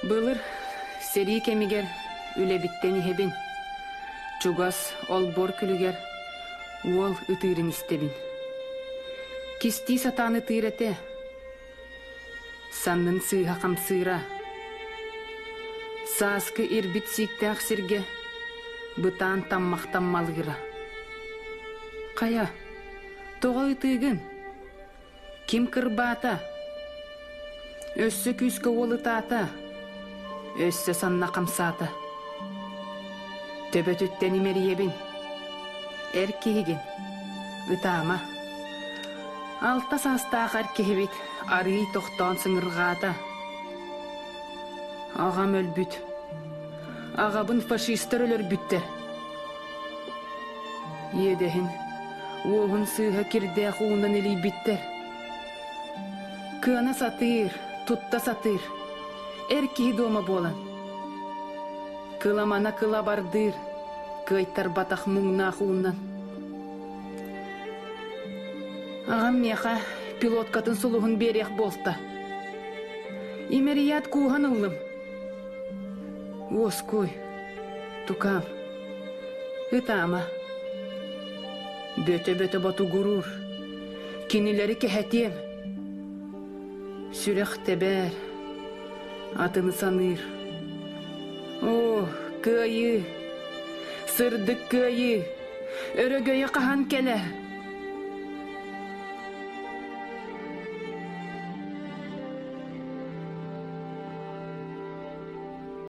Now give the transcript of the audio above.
Былыр сери кемигер үле биттени хебин. Чугас олбор күлүгер уол ытырын истебин. Кисти сатаны тырете. Саннын сыйга камсыра. Сааскы ирбит сиктәк сирге бытаан таммактан малгыра. Кая, тога ытыгын. Ким кырбата? Өссө күскө олытата. Өссө санна камсата. Төбөтүттен имериебин. Эркигин. Ытаама. Алта састаак эркигибит. Арый тоқтон сыңырғата. Ағам өлбүт. Ағабын фашистер өлөр бүттер. Едехин. Оғын сыға кирде қуындан елей биттер. Кына сатыр, тутта сатыр. Эркиhi дома болан. Кыламана кыла бардыр. Кыйттар батақ мұңна қуыннан. Ағам меха пилоткатын сулуғын берек болта. Имерият куған ұлым. Оской, тукам, ытама. Бөте-бөте бату гурур. Кинилери кехетем. Сүрек тебер. Атыны саныр. О, кайы. Сырдык кайы. Өрөгөйі қахан келер.